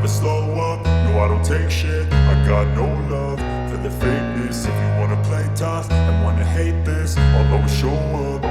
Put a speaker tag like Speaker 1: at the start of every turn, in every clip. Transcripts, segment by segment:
Speaker 1: slow up, no I don't take shit. I got no love for the fakeness. If you wanna play tough and wanna hate this, I'll always show up.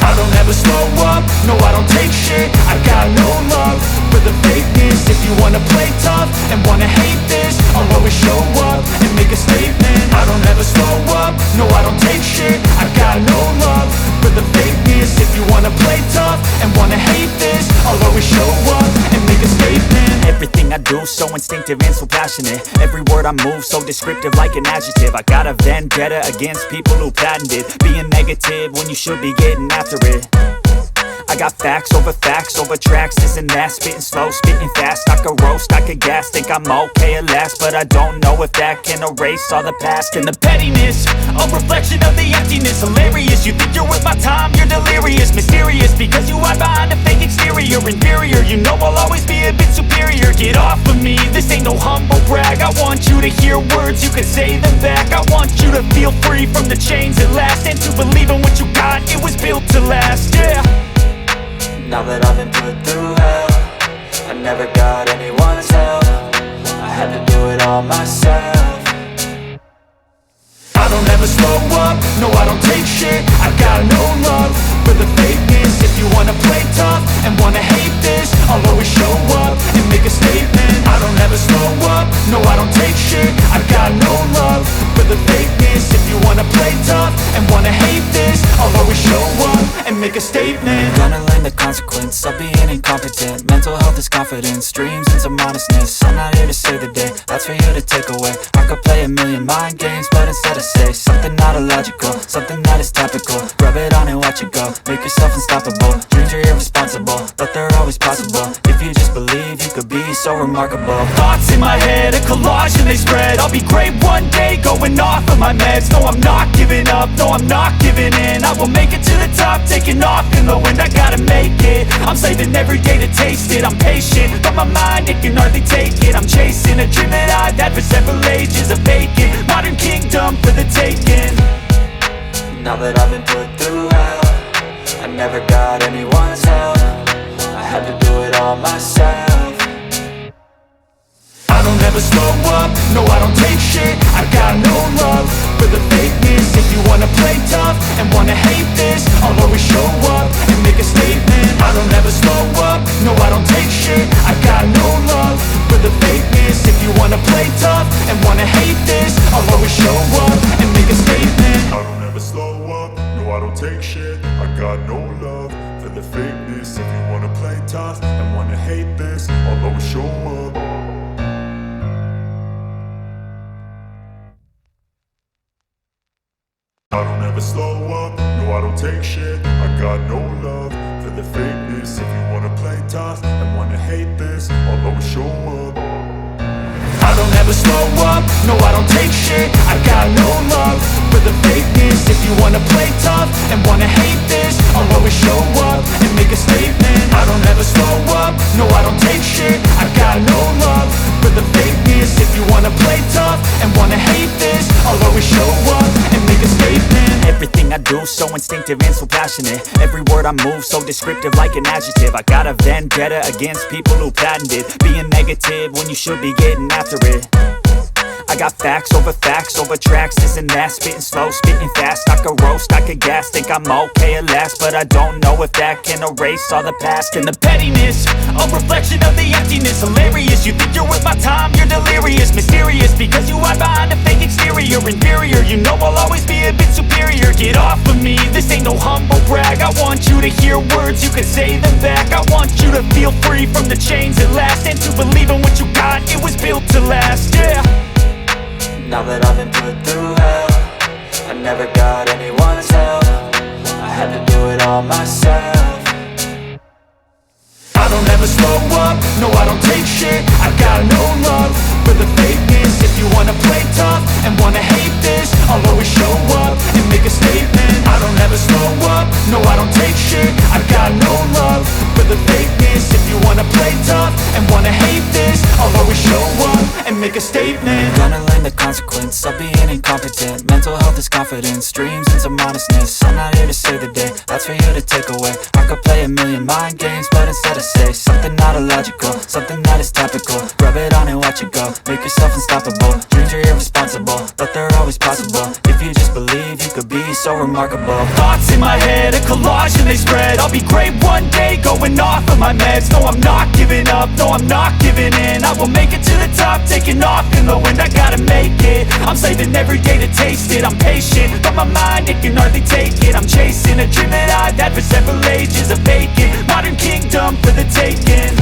Speaker 1: I don't ever slow up, no I don't take shit. I got no love for the fakeness. If you wanna play tough and wanna hate this, I'll always show up and make a statement. I don't ever slow up, no I don't take shit. I got no love for the fakeness. If you wanna play tough and wanna hate this, I'll always show up and make a statement.
Speaker 2: Everything I do so instinctive and so passionate. Every word I move so descriptive like an adjective. I got a vendetta against people who patented being negative when you should be getting after it. I got facts over tracks, this and that. Spitting slow, spitting fast. I could roast, I could gas. Think I'm okay at last, but I don't know if that can erase all the past. And the pettiness, a reflection of the emptiness. Hilarious, you think you're worth my time, you're delirious. Mysterious, because you hide behind a fake exterior. Inferior, you know I'll always be a bit superior. Get off of me, this ain't no humble brag. I want you to hear words, you can say them back. I want you to feel free from the chains at last, and to believe in what you got, it was built to last, yeah.
Speaker 3: Now that I've been put through hell, I never got anyone's help. I had to do it all myself.
Speaker 1: I don't ever slow up, no I don't take shit. I got no love for the fakeness. If you wanna play tough and wanna hate this, I'll always show up and make a statement. I don't ever slow up, no I don't take shit. I got no love for the fakeness. If you wanna play tough and wanna hate this, I'll always show up and make a statement.
Speaker 3: Gonna learn the consequence of being incompetent. Mental health is confidence, dreams and some honestness. I'm not here to save the day, that's for you to take away. I could play a million mind games, but instead I say something not illogical, something that is topical. Rub it on and watch it go, make yourself unstoppable. Dreams are irresponsible, but they're always possible. If you just believe, you could be so remarkable.
Speaker 2: Thoughts in my head, a collage and they spread. I'll be great one day, going off of my meds. No, I'm not giving up, no, I'm not giving in. I will make it to the top, taking off in the wind. I gotta make it, I'm saving every day to taste it. I'm patient, but my mind, it can hardly take it. I'm chasing a dream that I've had for several ages. A vacant, modern kingdom for the taking.
Speaker 3: Now that I've been put through hell, I never got anyone's help. I had to do it all myself.
Speaker 1: I don't ever slow up, no I don't take shit. I got no love for the fakeness. If you wanna play tough and wanna hate this, I'll always show up and make a statement. I don't ever slow up, no I don't take shit. I got no love for the fakeness. If you wanna play tough and wanna hate this, I'll always show up and make a statement. I don't ever slow up, no I don't take shit. I got no love for the fakeness. If you wanna play tough and wanna hate this, I'll always show up. I don't ever slow up, no I don't take shit. I got no love for the fakeness. If you wanna play tough and wanna hate this, I'll always show up. I don't ever slow up, no I don't take shit. I got no love for the fakeness. If you wanna play tough and wanna hate this, I'll always show up and make a statement. I don't ever slow up, no I don't take shit. I got no love for the fakeness. If you wanna play tough and wanna hate this, I'll always show up and make a statement.
Speaker 2: Everything I do so instinctive and so passionate. Every word I move so descriptive like an adjective. I got a vendetta against people who patented being negative when you should be getting after it. I got facts over tracks, this and that. Spitting slow, spitting fast. I could roast, I could gas. Think I'm okay at last, but I don't know if that can erase all the past. And the pettiness, a reflection of the emptiness. Hilarious, you think you're worth my time, you're delirious. Mysterious, because you hide behind a fake exterior. Inferior, you know I'll always be a bit superior. Get off of me, this ain't no humble brag. I want you to hear words, you can say them back. I want you to feel free from the chains at last, and to believe in what you got, it was built to last, yeah.
Speaker 3: Now that I've been put through hell, I never got anyone's help. I had to do it all myself.
Speaker 1: I don't ever slow up, no I don't take shit. I got no love for the fakeness. If you wanna play tough and wanna hate this, I'll always show up and make a statement. I don't ever slow up, no I don't take shit. I got no love for the fakeness. If you wanna play tough and wanna hate this, I'll always show up and and make a statement.
Speaker 3: Gonna learn the consequence of being incompetent. Mental health is confidence, dreams and some honestness. I'm not here to save the day, that's for you to take away. I could play a million mind games, but instead I say something not illogical, something that is topical. Rub it on and watch it go, make yourself unstoppable. Dreams are irresponsible, but they're always possible. If you just believe, you could be so remarkable.
Speaker 1: Thoughts in my head, a collage and they spread. I'll be great one day, going off of my meds. No, I'm not giving up, no, I'm not giving in. I will make it to the top, taking off in the wind. I gotta make it, I'm saving every day to taste it. I'm patient, but my mind, it can hardly take it. I'm chasing a dream that I've had for several ages. A vacant, modern kingdom for the taking.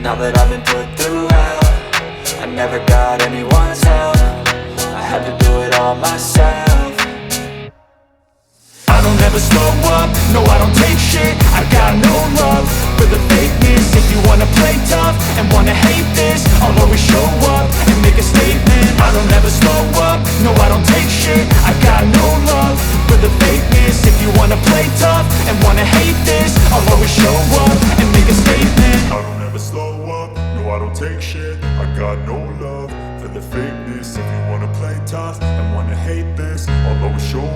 Speaker 3: Now that I've been put through hell, I never got anyone's help. I had to do it all myself.
Speaker 1: I don't ever slow up, no I don't take shit. I got no love for the fakeness. If you wanna play tough and wanna hate this, I'll always show up and make a statement. I don't ever slow up, no I don't take shit. I got no love for the fakeness. If you wanna play tough and wanna hate this, I'll always show up and make a statement.
Speaker 4: I don't ever slow up, no I don't take shit. I got no love for the fakeness. If you wanna play tough and wanna hate this, I'll always show